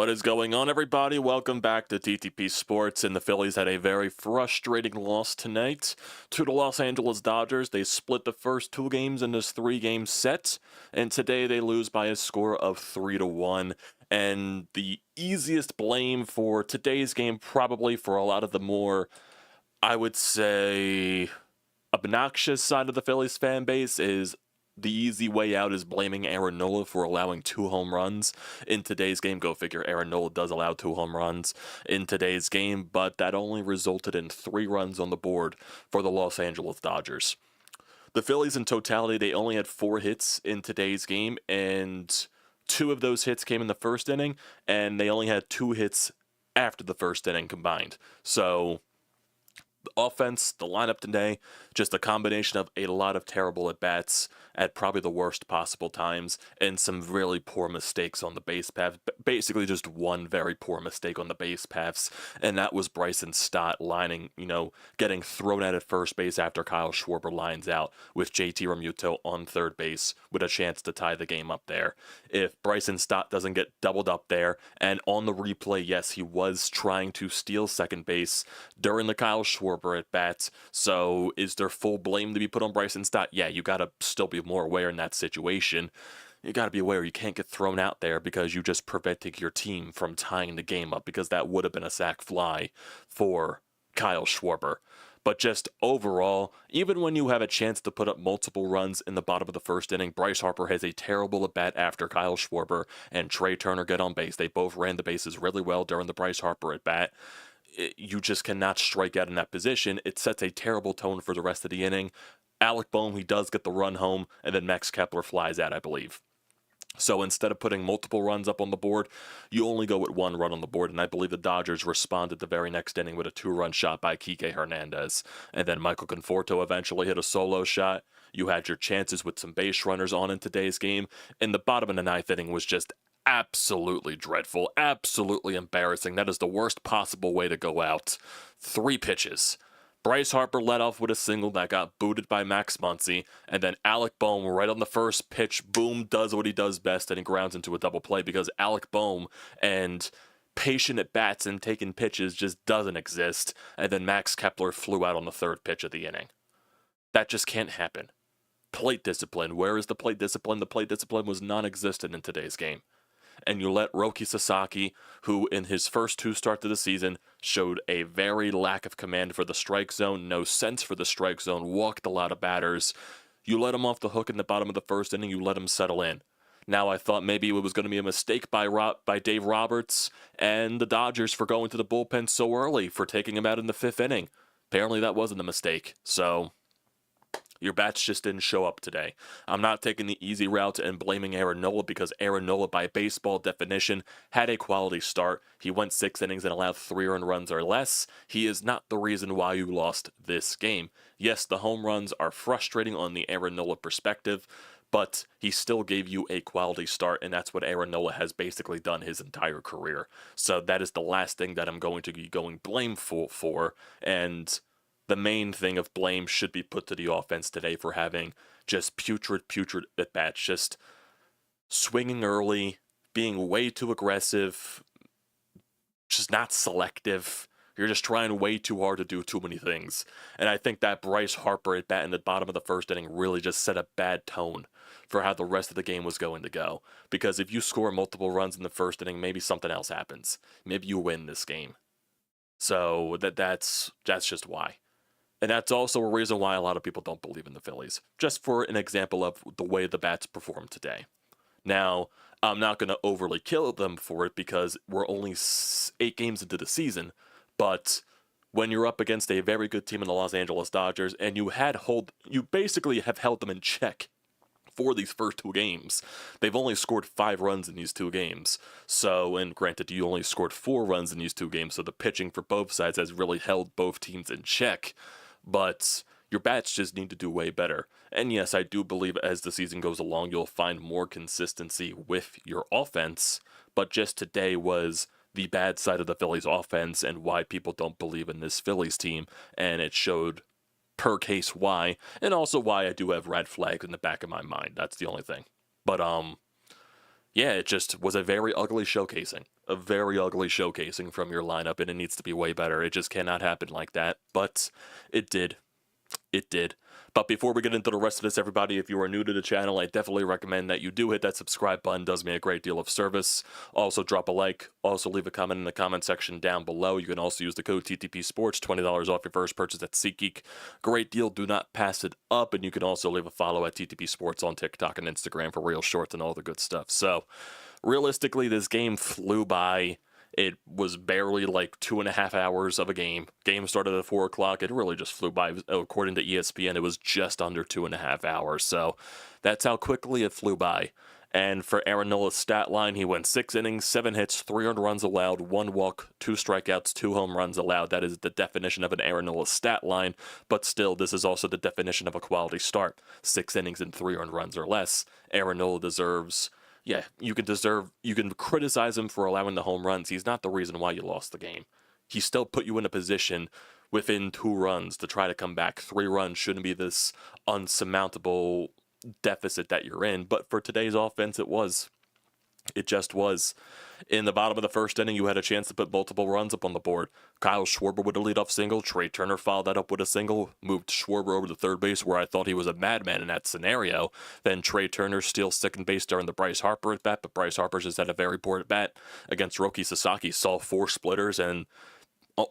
What is going on, everybody? Welcome back to TTP Sports. And the Phillies had a very frustrating loss tonight to the Los Angeles Dodgers. They split the first two games in this three-game set, and today they lose by a score of 3-1. And the easiest blame for today's game, probably for a lot of the more, I would say, obnoxious side of the Phillies fan base, is the easy way out is blaming Aaron Nola for allowing 2 home runs in today's game. Go figure, Aaron Nola does allow 2 home runs in today's game, but that only resulted in 3 runs on the board for the Los Angeles Dodgers. The Phillies in totality, they only had 4 hits in today's game, and 2 of those hits came in the first inning, and they only had 2 hits after the first inning combined. So the offense, the lineup today, just a combination of a lot of terrible at-bats at probably the worst possible times, and some really poor mistakes on the base paths. Basically just one very poor mistake on the base paths, and that was Bryson Stott getting thrown out at first base after Kyle Schwarber lines out with JT Realmuto on third base with a chance to tie the game up there. If Bryson Stott doesn't get doubled up there, and on the replay, yes, he was trying to steal second base during the Kyle Schwarber at bats, so is there full blame to be put on Bryson Stott? Yeah, you gotta still be more aware in that situation. You got to be aware you can't get thrown out there because you just prevented your team from tying the game up, because that would have been a sac fly for Kyle Schwarber. But just overall, even when you have a chance to put up multiple runs in the bottom of the first inning, Bryce Harper has a terrible at-bat after Kyle Schwarber and Trey Turner get on base. They both ran the bases really well during the Bryce Harper at-bat. You just cannot strike out in that position. It sets a terrible tone for the rest of the inning. Alec Bohm, he does get the run home, and then Max Kepler flies out, I believe. So instead of putting multiple runs up on the board, you only go with 1 run on the board, and I believe the Dodgers responded the very next inning with a 2-run shot by Kike Hernandez. And then Michael Conforto eventually hit a solo shot. You had your chances with some base runners on in today's game, and the bottom of the 9th inning was just absolutely dreadful, absolutely embarrassing. That is the worst possible way to go out. 3 pitches. Bryce Harper led off with a single that got booted by Max Muncy, and then Alec Bohm, right on the first pitch, boom, does what he does best, and he grounds into a double play, because Alec Bohm and patient at bats and taking pitches just doesn't exist, and then Max Kepler flew out on the 3rd pitch of the inning. That just can't happen. Plate discipline. Where is the plate discipline? The plate discipline was non-existent in today's game. And you let Roki Sasaki, who in his first 2 starts of the season showed a very lack of command for the strike zone, no sense for the strike zone, walked a lot of batters. You let him off the hook in the bottom of the first inning, you let him settle in. Now I thought maybe it was going to be a mistake by Dave Roberts and the Dodgers for going to the bullpen so early, for taking him out in the 5th inning. Apparently that wasn't a mistake, so your bats just didn't show up today. I'm not taking the easy route and blaming Aaron Nola, because Aaron Nola, by baseball definition, had a quality start. He went 6 innings and allowed 3 earned runs or less. He is not the reason why you lost this game. Yes, the home runs are frustrating on the Aaron Nola perspective, but he still gave you a quality start, and that's what Aaron Nola has basically done his entire career. So that is the last thing that I'm going to be going blameful for, and the main thing of blame should be put to the offense today for having just putrid at-bats, just swinging early, being way too aggressive, just not selective. You're just trying way too hard to do too many things. And I think that Bryce Harper at-bat in the bottom of the first inning really just set a bad tone for how the rest of the game was going to go. Because if you score multiple runs in the first inning, maybe something else happens. Maybe you win this game. So that's just why. And that's also a reason why a lot of people don't believe in the Phillies. Just for an example of the way the bats performed today. Now, I'm not going to overly kill them for it, because we're only 8 games into the season. But when you're up against a very good team in the Los Angeles Dodgers, and you basically have held them in check for these first 2 games. They've only scored 5 runs in these 2 games. So, and granted, you only scored 4 runs in these 2 games, so the pitching for both sides has really held both teams in check. But your bats just need to do way better. And yes, I do believe as the season goes along, you'll find more consistency with your offense. But just today was the bad side of the Phillies offense, and why people don't believe in this Phillies team. And it showed per case why, and also why I do have red flags in the back of my mind. That's the only thing. But yeah, it just was a very ugly showcasing. A very ugly showcasing from your lineup, and it needs to be way better. It just cannot happen like that. But it did. It did. But before we get into the rest of this, everybody, if you are new to the channel, I definitely recommend that you do hit that subscribe button. It does me a great deal of service. Also, drop a like. Also, leave a comment in the comment section down below. You can also use the code TTPSPORTS, $20 off your first purchase at SeatGeek. Great deal. Do not pass it up. And you can also leave a follow at TTP Sports on TikTok and Instagram for real shorts and all the good stuff. So, realistically, this game flew by. It was barely like 2.5 hours of a game. Game started at 4 o'clock. It really just flew by. According to ESPN, it was just under 2.5 hours. So that's how quickly it flew by. And for Aaron Nola's stat line, he went 6 innings, 7 hits, 3 earned runs allowed, 1 walk, 2 strikeouts, 2 home runs allowed. That is the definition of an Aaron Nola stat line. But still, this is also the definition of a quality start. 6 innings and 3 earned runs or less. Aaron Nola deserves... Yeah, you can criticize him for allowing the home runs. He's not the reason why you lost the game. He still put you in a position within 2 runs to try to come back. 3 runs shouldn't be this unsurmountable deficit that you're in. But for today's offense, it was. It just was. In the bottom of the first inning, you had a chance to put multiple runs up on the board. Kyle Schwarber with a leadoff single. Trey Turner followed that up with a single. Moved Schwarber over to third base, where I thought he was a madman in that scenario. Then Trey Turner steals second base during the Bryce Harper at bat, but Bryce Harper just had a very poor at bat against Roki Sasaki. Saw 4 splitters and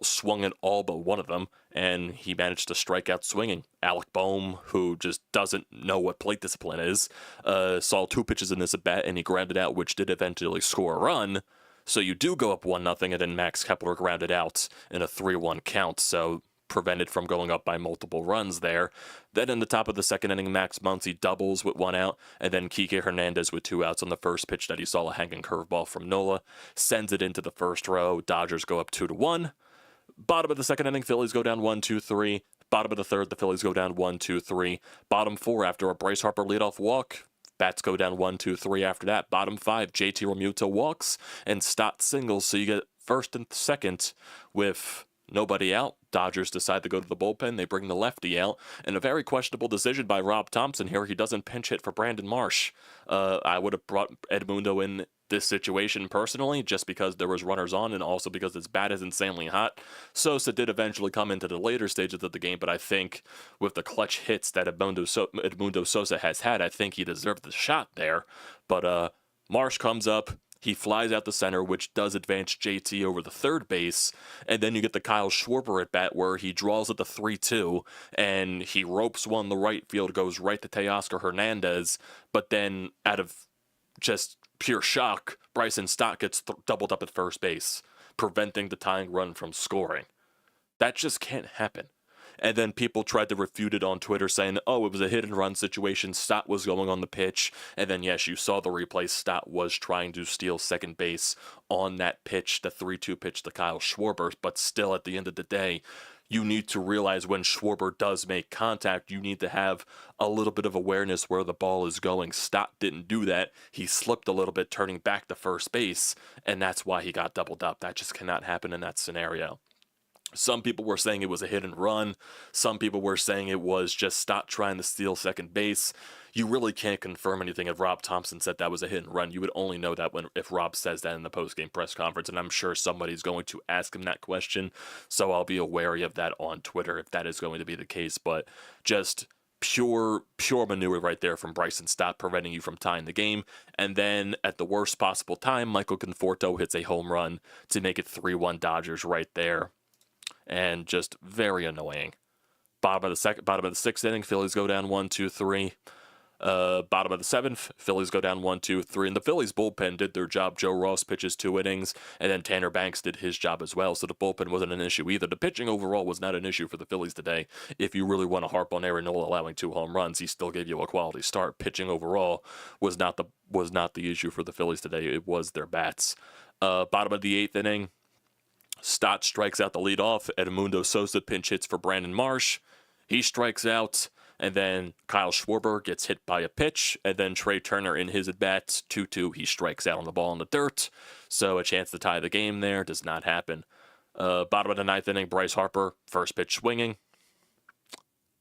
swung at all but one of them, and he managed to strike out swinging. Alec Boehm, who just doesn't know what plate discipline is, saw 2 pitches in this at bat, and he grounded out, which did eventually score a run. So you do go up 1-0, and then Max Kepler grounded out in a 3-1 count, so prevented from going up by multiple runs there. Then in the top of the second inning, Max Muncy doubles with 1 out, and then Kike Hernandez with 2 outs on the first pitch that he saw a hanging curveball from Nola. Sends it into the first row. Dodgers go up 2-1. Bottom of the second inning, Phillies go down 1-2-3. Bottom of the third, the Phillies go down 1-2-3. Bottom 4 after a Bryce Harper leadoff walk. Bats go down 1-2-3 after that. Bottom 5, JT Realmuto walks and Stott singles. So you get first and second with nobody out. Dodgers decide to go to the bullpen. They bring the lefty out. And a very questionable decision by Rob Thompson here. He doesn't pinch hit for Brandon Marsh. I would have brought Edmundo in this situation personally, just because there was runners on and also because his bat is insanely hot. Sosa did eventually come into the later stages of the game, but I think with the clutch hits that Edmundo Sosa has had, I think he deserved the shot there. But Marsh comes up. He flies out the center, which does advance JT over the third base. And then you get the Kyle Schwarber at bat where he draws at the 3-2 and he ropes one the right field, goes right to Teoscar Hernandez. But then out of just pure shock, Bryson Stott gets doubled up at first base, preventing the tying run from scoring. That just can't happen. And then people tried to refute it on Twitter saying, oh, it was a hit and run situation. Stott was going on the pitch. And then, yes, you saw the replay. Stott was trying to steal second base on that pitch, the 3-2 pitch to Kyle Schwarber. But still, at the end of the day, you need to realize when Schwarber does make contact, you need to have a little bit of awareness where the ball is going. Stott didn't do that. He slipped a little bit turning back to first base, and that's why he got doubled up. That just cannot happen in that scenario. Some people were saying it was a hit and run. Some people were saying it was just Stott trying to steal second base. You really can't confirm anything if Rob Thompson said that was a hit and run. You would only know that if Rob says that in the post-game press conference, and I'm sure somebody's going to ask him that question, so I'll be wary of that on Twitter if that is going to be the case. But just pure manure right there from Bryson Stott, preventing you from tying the game. And then at the worst possible time, Michael Conforto hits a home run to make it 3-1 Dodgers right there. And just very annoying. Bottom of the sixth inning, Phillies go down 1-2-3. Bottom of the seventh, Phillies go down 1-2-3. And the Phillies bullpen did their job. Joe Ross pitches 2 innings, and then Tanner Banks did his job as well. So the bullpen wasn't an issue either. The pitching overall was not an issue for the Phillies today. If you really want to harp on Aaron Nola allowing 2 home runs, he still gave you a quality start. Pitching overall was not the issue for the Phillies today. It was their bats. Bottom of the 8th inning, Stott strikes out the leadoff. Edmundo Sosa pinch hits for Brandon Marsh. He strikes out, and then Kyle Schwarber gets hit by a pitch, and then Trey Turner in his at-bats, 2-2, he strikes out on the ball in the dirt. So a chance to tie the game there does not happen. Bottom of the 9th inning, Bryce Harper, first pitch swinging.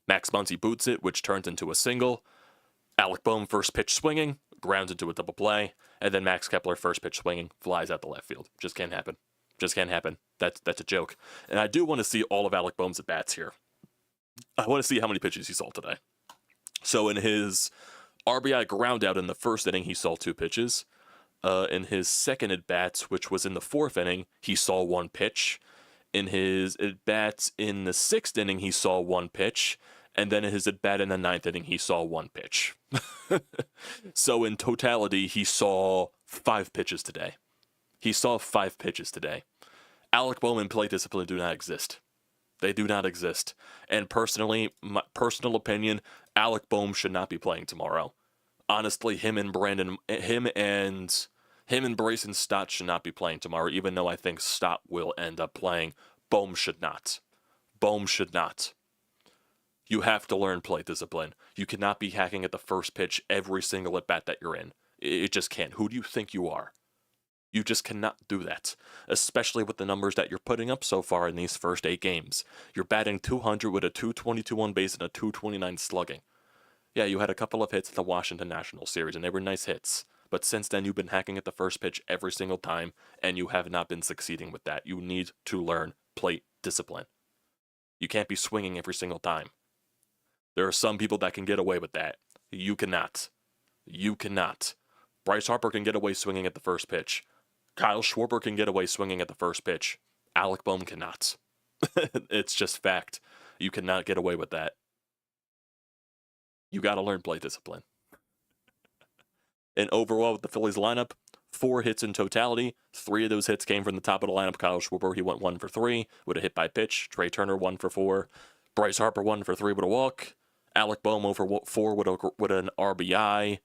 Max Muncy boots it, which turns into a single. Alec Boehm, first pitch swinging, grounds into a double play, and then Max Kepler, first pitch swinging, flies out the left field. Just can't happen. Just can't happen. That's a joke. And I do want to see all of Alec Boehm's at-bats here. I want to see how many pitches he saw today. So in his RBI ground out in the first inning, he saw 2 pitches. In his second at-bats, which was in the 4th inning, he saw 1 pitch. In his at-bats in the 6th inning, he saw 1 pitch. And then in his at-bat in the 9th inning, he saw 1 pitch. So in totality, he saw 5 pitches today. He saw 5 pitches today. Alec Boehm and plate discipline do not exist. They do not exist. And personally, my personal opinion, Alec Boehm should not be playing tomorrow. Honestly, him and Brayson Stott should not be playing tomorrow, even though I think Stott will end up playing. Boehm should not. Boehm should not. You have to learn plate discipline. You cannot be hacking at the first pitch every single at-bat that you're in. It just can't. Who do you think you are? You just cannot do that, especially with the numbers that you're putting up so far in these first 8 games. You're batting 200 with a 222 on base and a 229 slugging. Yeah, you had a couple of hits in the Washington Nationals series, and they were nice hits. But since then, you've been hacking at the first pitch every single time, and you have not been succeeding with that. You need to learn plate discipline. You can't be swinging every single time. There are some people that can get away with that. You cannot. You cannot. Bryce Harper can get away swinging at the first pitch. Kyle Schwarber can get away swinging at the first pitch. Alec Boehm cannot. It's just fact. You cannot get away with that. You got to learn plate discipline. And overall, with the Phillies lineup, 4 hits in totality. 3 of those hits came from the top of the lineup. Kyle Schwarber, he went 1 for 3 with a hit by pitch. Trey Turner, 1 for 4. Bryce Harper, 1 for 3 with a walk. Alec Boehm, 0 for 4 with an RBI.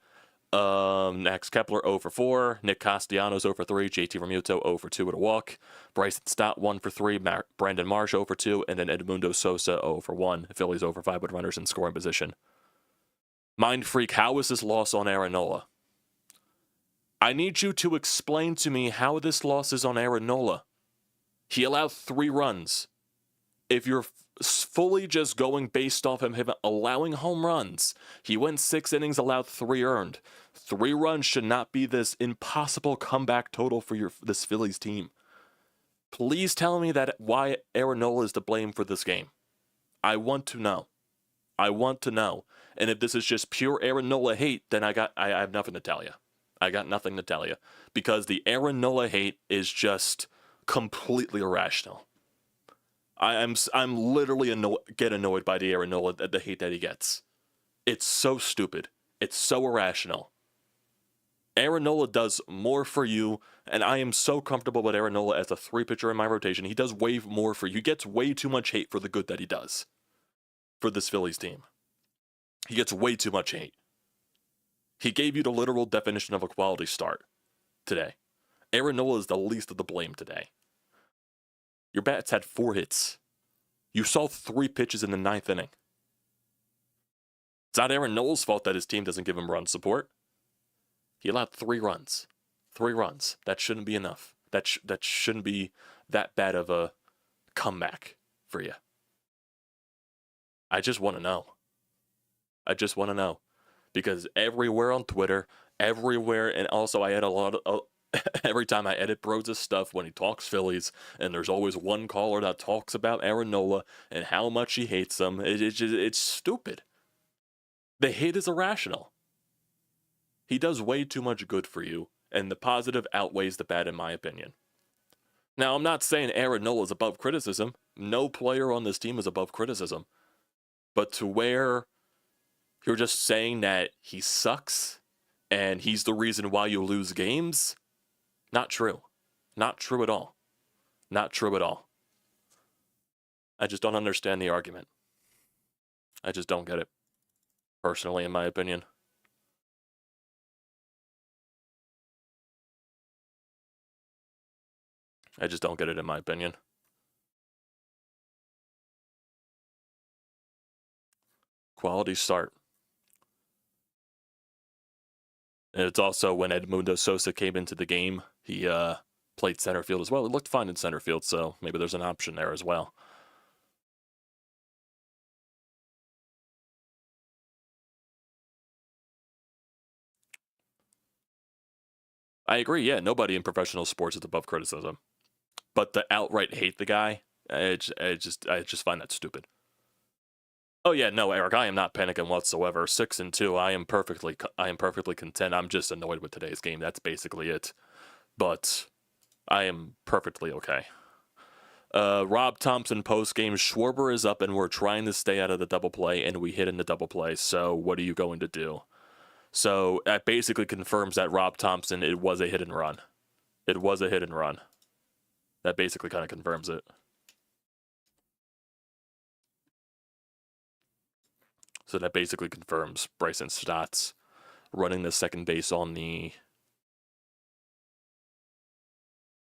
Max Kepler, 0 for 4. Nick Castellanos, 0 for 3. JT Realmuto, 0 for 2 with a walk. Bryson Stott, 1 for 3. Brandon Marsh, 0 for 2. And then Edmundo Sosa, 0 for 1. Phillies 0 for 5 with runners in scoring position. Mind Freak, how is this loss on Aaron Nola? I need you to explain to me how this loss is on Aaron Nola. He allowed 3 runs. If you're fully just going based off of him allowing home runs, he went 6 innings, allowed 3 earned. 3 runs should not be this impossible comeback total for this Phillies team. Please tell me that why Aaron Nola is to blame for this game. I want to know. I want to know. And if this is just pure Aaron Nola hate, then I have nothing to tell you. I got nothing to tell you. Because the Aaron Nola hate is just completely irrational. I'm literally get annoyed by the Aaron Nola, the hate that he gets. It's so stupid. It's so irrational. Aaron Nola does more for you, and I am so comfortable with Aaron Nola as a 3-pitcher in my rotation. He does way more for you. He gets way too much hate for the good that he does for this Phillies team. He gets way too much hate. He gave you the literal definition of a quality start today. Aaron Nola is the least of the blame today. Your bats had 4 hits. You saw 3 pitches in the 9th inning. It's not Aaron Nola's fault that his team doesn't give him run support. He allowed 3 runs. 3 runs. That shouldn't be enough. That shouldn't be that bad of a comeback for you. I just want to know. I just want to know. Because everywhere on Twitter, everywhere, and also I had a lot of... every time I edit Brodes' stuff when he talks Phillies, and there's always one caller that talks about Aaron Nola and how much he hates them. It's stupid. The hate is irrational. He does way too much good for you, and the positive outweighs the bad in my opinion. Now, I'm not saying Aaron Nola is above criticism. No player on this team is above criticism. But to where you're just saying that he sucks and he's the reason why you lose games... not true. Not true at all. Not true at all. I just don't understand the argument. I just don't get it. Personally, in my opinion. I just don't get it in my opinion. Quality start. And it's also when Edmundo Sosa came into the game, he played center field as well. It looked fine in center field, so maybe there's an option there as well. I agree. Yeah, nobody in professional sports is above criticism, but to outright hate the guy, I just find that stupid. Oh yeah, no, Eric, I am not panicking whatsoever. 6-2, I am perfectly content. I'm just annoyed with today's game. That's basically it. But I am perfectly okay. Rob Thompson post game. Schwarber is up, and we're trying to stay out of the double play, and we hit in the double play. So what are you going to do? So that basically confirms that Rob Thompson, it was a hit and run. It was a hit and run. That basically kind of confirms it. So that basically confirms Bryson Stott's running the second base on the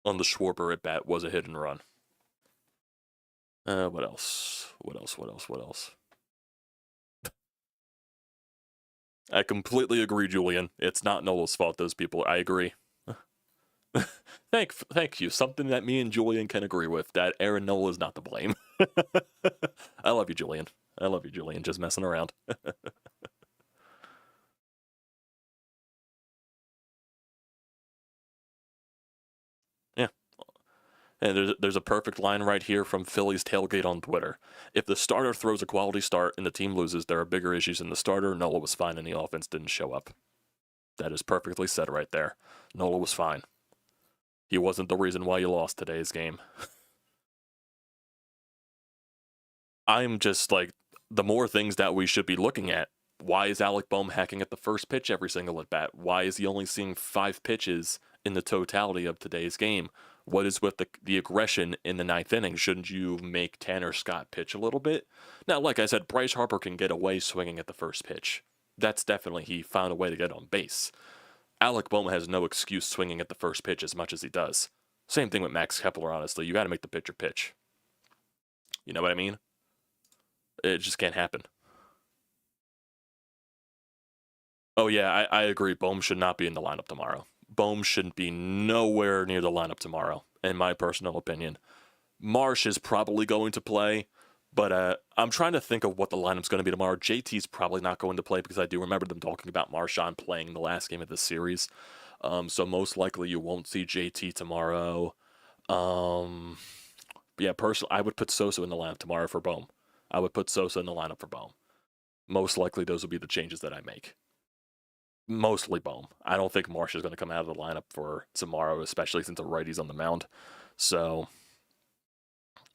Schwarber at bat was a hit and run. What else? What else? I completely agree, Julian. It's not Nola's fault, those people. I agree. Thank you. Something that me and Julian can agree with, that Aaron Nola is not to blame. I love you, Julian. I love you, Julian. Just messing around. Yeah. And there's a perfect line right here from Phillies Tailgate on Twitter. If the starter throws a quality start and the team loses, there are bigger issues in the starter. Nola was fine and the offense didn't show up. That is perfectly said right there. Nola was fine. He wasn't the reason why you lost today's game. I'm just like, the more things that we should be looking at. Why is Alec Bohm hacking at the first pitch every single at bat? Why is he only seeing 5 pitches in the totality of today's game? What is with the aggression in the ninth inning? Shouldn't you make Tanner Scott pitch a little bit? Now, like I said, Bryce Harper can get away swinging at the first pitch. That's definitely, he found a way to get on base. Alec Bohm has no excuse swinging at the first pitch as much as he does. Same thing with Max Kepler, honestly. You got to make the pitcher pitch. You know what I mean? It just can't happen. Oh, yeah, I agree. Bohm should not be in the lineup tomorrow. Bohm shouldn't be nowhere near the lineup tomorrow, in my personal opinion. Marsh is probably going to play, but I'm trying to think of what the lineup's going to be tomorrow. JT's probably not going to play because I do remember them talking about Marshawn playing in the last game of the series. So most likely you won't see JT tomorrow. Yeah, personally, I would put Sosa in the lineup tomorrow for Bohm. I would put Sosa in the lineup for Bohm. Most likely those will be the changes that I make. Mostly Bohm. I don't think Marsh is going to come out of the lineup for tomorrow, especially since a righty's on the mound. So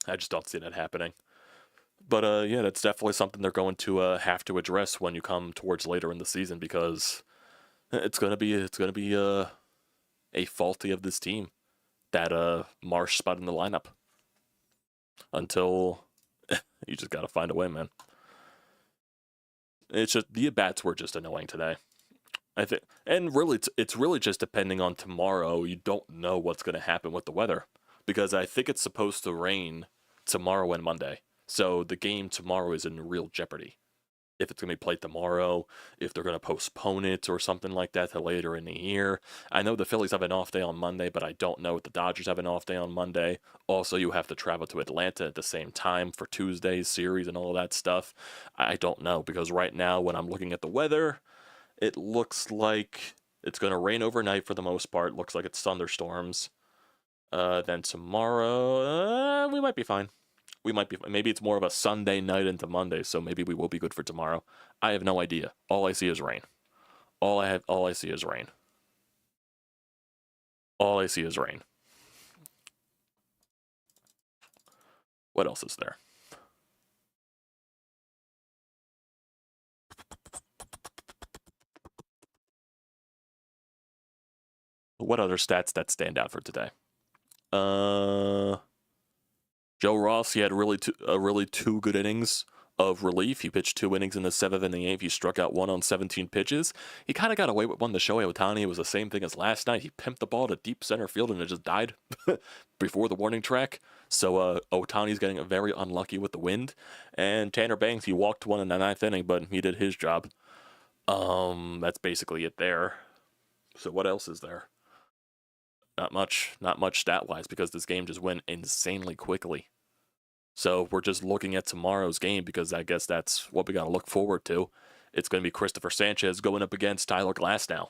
I just don't see that happening. But yeah, that's definitely something they're going to have to address when you come towards later in the season, because it's going to be a faulty of this team that Marsh spot in the lineup until you just got to find a way, man. It's just the at-bats were just annoying today. I think, and really, it's really just depending on tomorrow. You don't know what's going to happen with the weather, because I think it's supposed to rain tomorrow and Monday. So the game tomorrow is in real jeopardy. If it's going to be played tomorrow, if they're going to postpone it or something like that to later in the year. I know the Phillies have an off day on Monday, but I don't know if the Dodgers have an off day on Monday. Also, you have to travel to Atlanta at the same time for Tuesday's series and all of that stuff. I don't know, because right now when I'm looking at the weather, it looks like it's going to rain overnight for the most part. Looks like it's thunderstorms. Then tomorrow, we might be fine. We might be. Maybe it's more of a Sunday night into Monday, so maybe we will be good for tomorrow. I have no idea. All I see is rain. All I see is rain. All I see is rain. What else is there? What other stats that stand out for today? Joe Ross, he had really two good innings of relief. He pitched 2 innings in the 7th and the 8th. He struck out 1 on 17 pitches. He kind of got away with one to Shohei Ohtani. It was the same thing as last night. He pimped the ball to deep center field and it just died before the warning track. So Ohtani's getting very unlucky with the wind. And Tanner Banks, he walked 1 in the 9th inning, but he did his job. That's basically it there. So what else is there? Not much stat-wise, because this game just went insanely quickly. So we're just looking at tomorrow's game, because I guess that's what we got to look forward to. It's going to be Christopher Sanchez going up against Tyler Glasnow.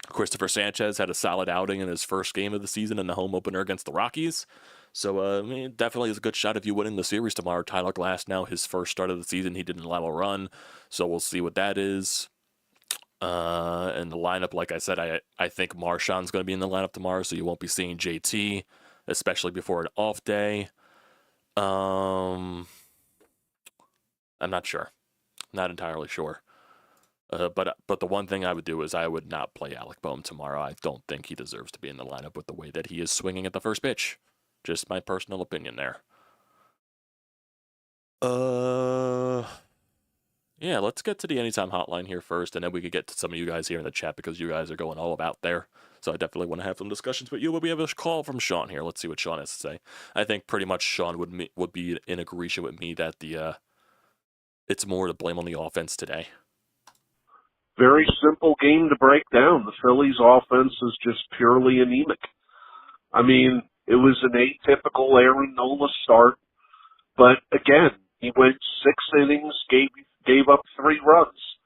Christopher Sanchez had a solid outing in his first game of the season in the home opener against the Rockies. So, I mean, definitely is a good shot of you winning the series tomorrow. Tyler Glass now, his first start of the season, he didn't allow a run. So we'll see what that is. And the lineup, like I said, I think Marshawn's going to be in the lineup tomorrow, so you won't be seeing JT, especially before an off day. I'm not sure. Not entirely sure. But the one thing I would do is I would not play Alec Boehm tomorrow. I don't think he deserves to be in the lineup with the way that he is swinging at the first pitch. Just my personal opinion there. Yeah, let's get to the Anytime Hotline here first, and then we could get to some of you guys here in the chat because you guys are going all about there. So I definitely want to have some discussions with you. But we have a call from Sean here. Let's see what Sean has to say. I think pretty much Sean would be in agreement with me that it's more to blame on the offense today. Very simple game to break down. The Phillies offense is just purely anemic. I mean, it was an atypical Aaron Nola start, but again, he went 6 innings, gave up 3 runs.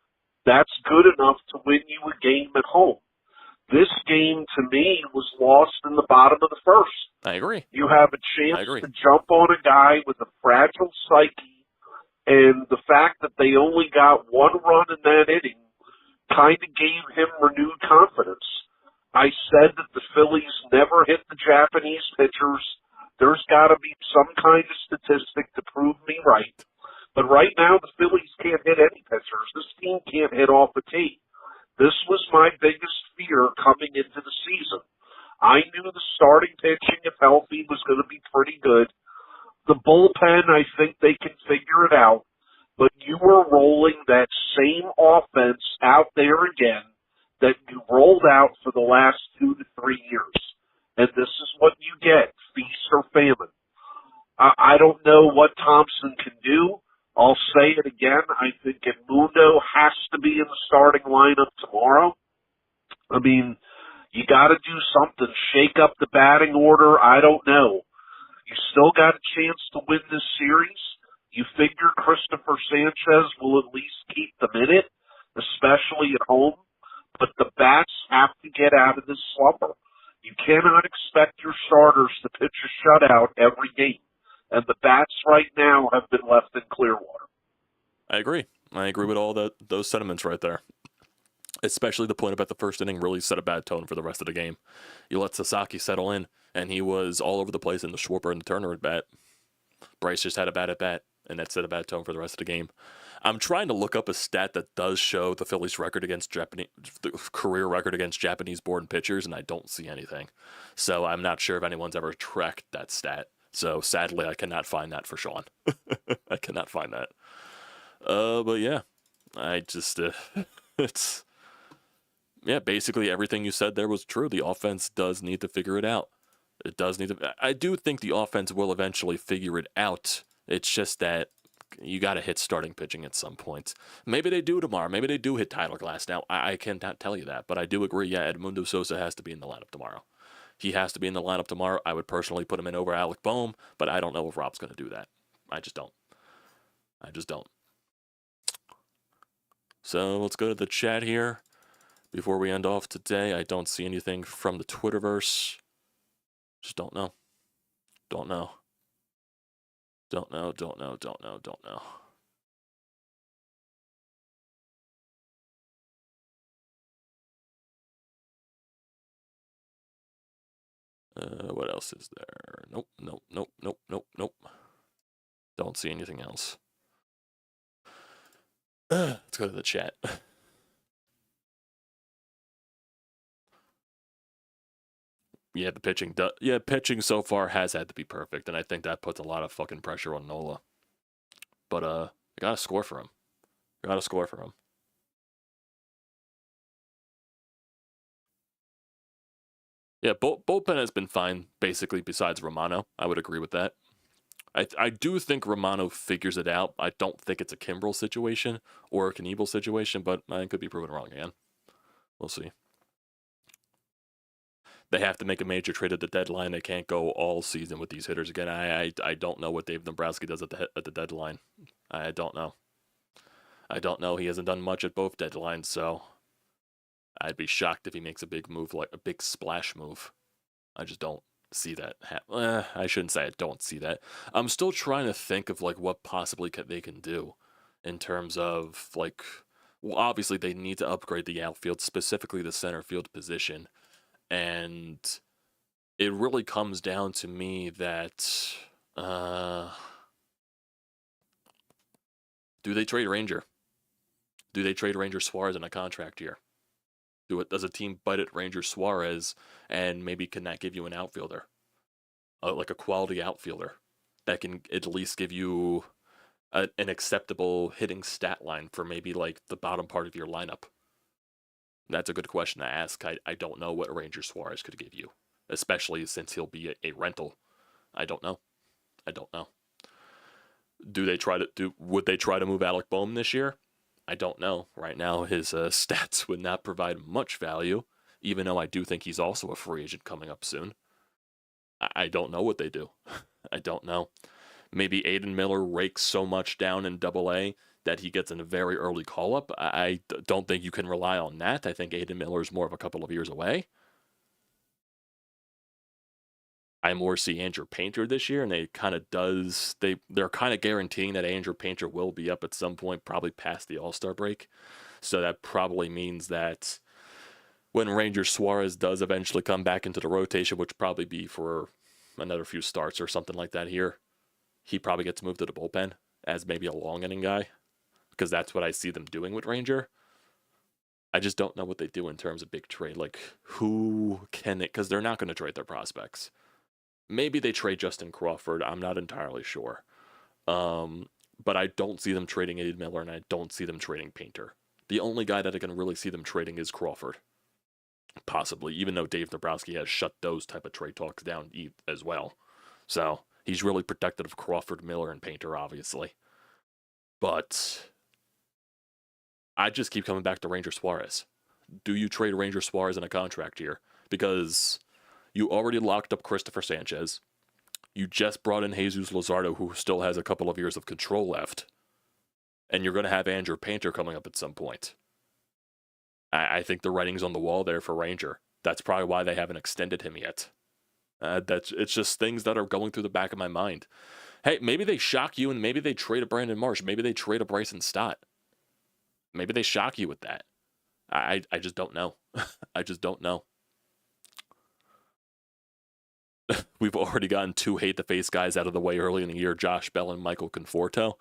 That's good enough to win you a game at home. This game, to me, was lost in the bottom of the first. I agree. You have a chance to jump on a guy with a fragile psyche, and the fact that they only got 1 run in that inning kind of gave him renewed confidence. I said that the Phillies never hit the Japanese pitchers. There's got to be some kind of statistic to prove me right. But right now, the Phillies can't hit any pitchers. This team can't hit off the tee. This was my biggest fear coming into the season. I knew the starting pitching, if healthy, was going to be pretty good. The bullpen, I think they can figure it out. But you were rolling that same offense out there again that you rolled out for the last 2 to 3 years. And this is what you get, feast or famine. I don't know what Thompson can do. I'll say it again. I think Edmundo has to be in the starting lineup tomorrow. I mean, you got to do something. Shake up the batting order. I don't know. You still got a chance to win this series. You figure Christopher Sanchez will at least keep them in it, especially at home. But the bats have to get out of this slumber. You cannot expect your starters to pitch a shutout every game. And the bats right now have been left in Clearwater. I agree. I agree with all those sentiments right there. Especially the point about the first inning really set a bad tone for the rest of the game. You let Sasaki settle in, and he was all over the place in the Schwarber and the Turner at bat. Bryce just had a bad at bat, and that set a bad tone for the rest of the game. I'm trying to look up a stat that does show the Phillies' record against the career record against Japanese-born pitchers, and I don't see anything. So I'm not sure if anyone's ever tracked that stat. So sadly, I cannot find that for Sean. I cannot find that. But yeah, I just basically everything you said there was true. The offense does need to figure it out. It does need to. I do think the offense will eventually figure it out. It's just that you got to hit starting pitching at some point. Maybe they do tomorrow. Maybe they do hit Tyler Glass. Now, I cannot tell you that, but I do agree. Yeah, Edmundo Sosa has to be in the lineup tomorrow. He has to be in the lineup tomorrow. I would personally put him in over Alec Boehm, but I don't know if Rob's going to do that. I just don't. So let's go to the chat here. Before we end off today, I don't see anything from the Twitterverse. Just don't know. Don't know. What else is there? Nope. Don't see anything else. Let's go to the chat. Yeah, the pitching. Pitching so far has had to be perfect, and I think that puts a lot of fucking pressure on Nola. But you gotta score for him. Yeah, bullpen has been fine, basically, besides Romano. I would agree with that. I do think Romano figures it out. I don't think it's a Kimbrel situation or a Knievel situation, but I could be proven wrong again. We'll see. They have to make a major trade at the deadline. They can't go all season with these hitters again. I don't know what Dave Dombrowski does at the deadline. I don't know. He hasn't done much at both deadlines, so I'd be shocked if he makes a big move, like a big splash move. I just don't see that. I shouldn't say I don't see that. I'm still trying to think of like what possibly they can do in terms of like. Well, obviously they need to upgrade the outfield, specifically the center field position, and it really comes down to me that do they trade Ranger? Do they trade Ranger Suarez in a contract year? Does a team bite at Ranger Suarez and maybe can that give you an outfielder, like a quality outfielder that can at least give you an acceptable hitting stat line for maybe like the bottom part of your lineup? That's a good question to ask. I don't know what Ranger Suarez could give you, especially since he'll be a rental. I don't know. I don't know. Would they try to move Alec Bohm this year? I don't know. Right now, his stats would not provide much value, even though I do think he's also a free agent coming up soon. I don't know what they do. I don't know. Maybe Aiden Miller rakes so much down in Double-A that he gets in a very early call-up. I don't think you can rely on that. I think Aiden Miller is more of a couple of years away. I more see Andrew Painter this year, and they're kind of guaranteeing that Andrew Painter will be up at some point, probably past the All-Star break. So that probably means that when Ranger Suarez does eventually come back into the rotation, which probably be for another few starts or something like that here, he probably gets moved to the bullpen as maybe a long inning guy, because that's what I see them doing with Ranger. I just don't know what they do in terms of big trade. Like, who can it? Because they're not going to trade their prospects. Maybe they trade Justin Crawford. I'm not entirely sure. But I don't see them trading Aiden Miller, and I don't see them trading Painter. The only guy that I can really see them trading is Crawford. Possibly, even though Dave Dombrowski has shut those type of trade talks down as well. So he's really protected of Crawford, Miller, and Painter, obviously. But I just keep coming back to Ranger Suarez. Do you trade Ranger Suarez in a contract year? Because you already locked up Christopher Sanchez. You just brought in Jesus Luzardo, who still has a couple of years of control left. And you're going to have Andrew Painter coming up at some point. I think the writing's on the wall there for Ranger. That's probably why they haven't extended him yet. It's just things that are going through the back of my mind. Hey, maybe they shock you and maybe they trade a Brandon Marsh. Maybe they trade a Bryson Stott. Maybe they shock you with that. I just don't know. I just don't know. We've already gotten two hate-the-face guys out of the way early in the year, Josh Bell and Michael Conforto.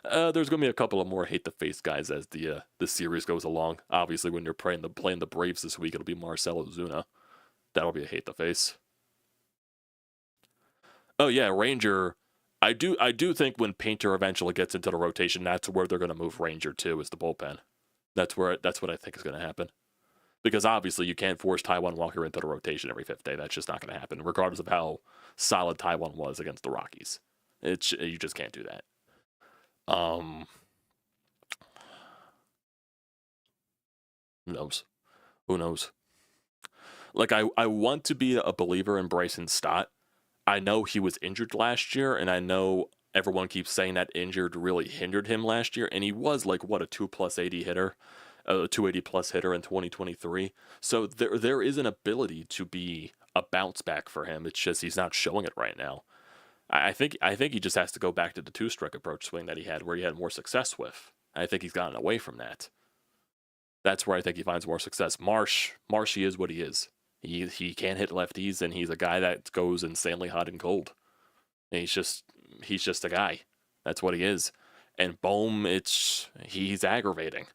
There's going to be a couple of more hate-the-face guys as the series goes along. Obviously, when you're playing the Braves this week, it'll be Marcell Ozuna. That'll be a hate-the-face. Oh, yeah, Ranger. I do think when Painter eventually gets into the rotation, that's where they're going to move Ranger to, is the bullpen. That's what I think is going to happen. Because obviously you can't force Taijuan Walker into the rotation every fifth day. That's just not going to happen, regardless of how solid Taijuan was against the Rockies. You just can't do that. Who knows? Who knows? Like, I want to be a believer in Bryson Stott. I know he was injured last year, and I know everyone keeps saying that injured really hindered him last year, and he was like, what, a 2+80 hitter? A 280 plus hitter in 2023. So there is an ability to be a bounce back for him. It's just he's not showing it right now. I think he just has to go back to the two-strike approach swing that he had, where he had more success with. I think he's gotten away from that. That's where I think he finds more success. Marsh, he is what he is. He can't hit lefties, and he's a guy that goes insanely hot and cold. And he's just a guy. That's what he is. And Bohm, he's aggravating.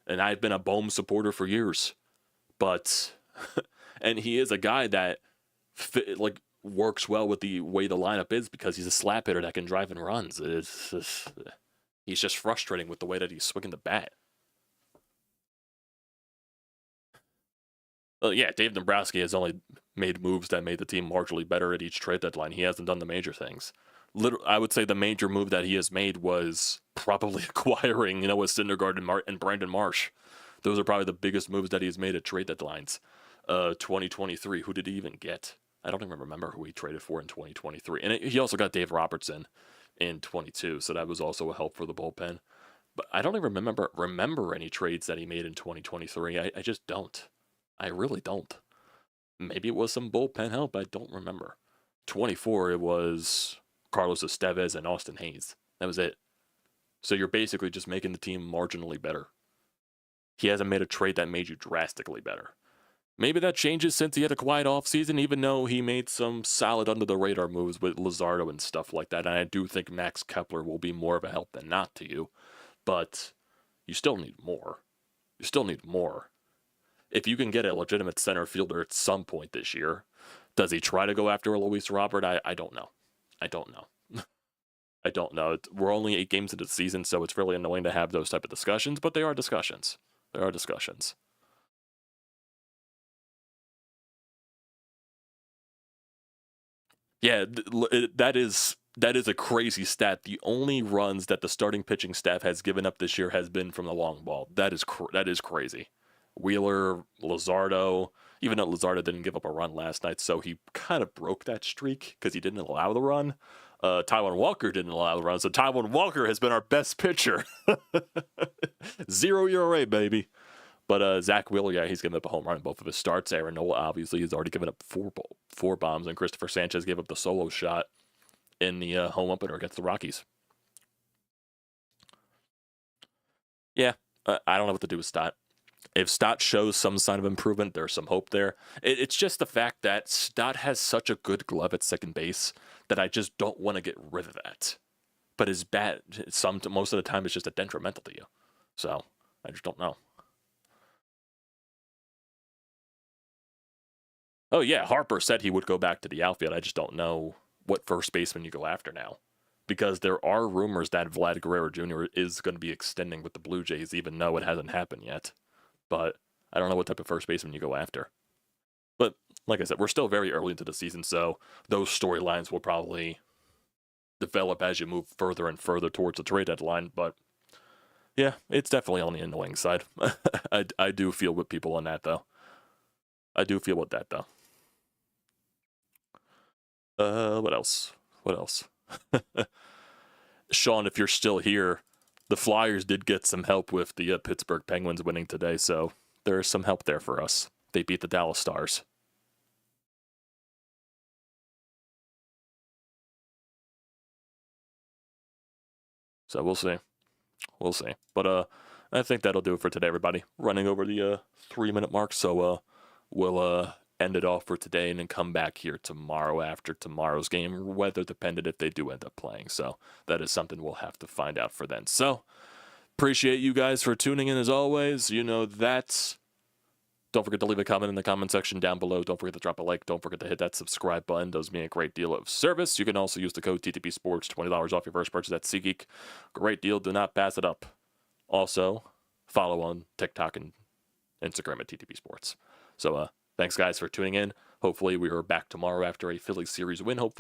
And I've been a Bohm supporter for years, but and he is a guy that works well with the way the lineup is because he's a slap hitter that can drive and runs. He's just frustrating with the way that he's swinging the bat. Well, yeah, Dave Dombrowski has only made moves that made the team marginally better at each trade deadline. He hasn't done the major things. I would say the major move that he has made was probably acquiring, a Syndergaard and Brandon Marsh. Those are probably the biggest moves that he's made at trade deadlines. 2023, who did he even get? I don't even remember who he traded for in 2023. And he also got Dave Robertson in 22, so that was also a help for the bullpen. But I don't even remember any trades that he made in 2023. I just don't. I really don't. Maybe it was some bullpen help. I don't remember. 24, it was Carlos Estevez and Austin Hayes. That was it. So you're basically just making the team marginally better. He hasn't made a trade that made you drastically better. Maybe that changes since he had a quiet offseason, even though he made some solid under-the-radar moves with Luzardo and stuff like that. And I do think Max Kepler will be more of a help than not to you. But you still need more. You still need more. If you can get a legitimate center fielder at some point this year, does he try to go after a Luis Robert? I don't know. I don't know. I don't know. We're only 8 games into the season, so it's really annoying to have those type of discussions, but they are discussions. There are discussions. Yeah, that is a crazy stat. The only runs that the starting pitching staff has given up this year has been from the long ball. That is crazy. Wheeler, Luzardo, even though Luzardo didn't give up a run last night, so he kind of broke that streak because he didn't allow the run. Taijuan Walker didn't allow the run, so Taijuan Walker has been our best pitcher. 0 ERA, baby. But Zach Wheeler, yeah, he's given up a home run in both of his starts. Aaron Nola, obviously, has already given up four bombs, and Christopher Sanchez gave up the solo shot in the home opener against the Rockies. Yeah, I don't know what to do with Stott. If Stott shows some sign of improvement, there's some hope there. It's just the fact that Stott has such a good glove at second base that I just don't want to get rid of that. But his bat, most of the time, is just a detrimental to you. So I just don't know. Oh, yeah, Harper said he would go back to the outfield. I just don't know what first baseman you go after now. Because there are rumors that Vlad Guerrero Jr. is going to be extending with the Blue Jays, even though it hasn't happened yet. But I don't know what type of first baseman you go after. But like I said, we're still very early into the season, so those storylines will probably develop as you move further and further towards the trade deadline. But yeah, it's definitely on the annoying side. I do feel with people on that, though. I do feel with that, though. What else? What else? Sean, if you're still here, the Flyers did get some help with the Pittsburgh Penguins winning today, so there's some help there for us. They beat the Dallas Stars. So we'll see. We'll see. But I think that'll do it for today, everybody. Running over the 3-minute mark, so we'll end it off for today and then come back here tomorrow after tomorrow's game, weather dependent if they do end up playing. So that is something we'll have to find out for then. So appreciate you guys for tuning in as always. You know that. Don't forget to leave a comment in the comment section down below. Don't forget to drop a like. Don't forget to hit that subscribe button. Does me a great deal of service. You can also use the code TTPSPORTS, $20 off your first purchase at SEATGEEK. Great deal. Do not pass it up. Also, follow on TikTok and Instagram at TTPSports. So, thanks, guys, for tuning in. Hopefully, we are back tomorrow after a Phillies series win. Hopefully.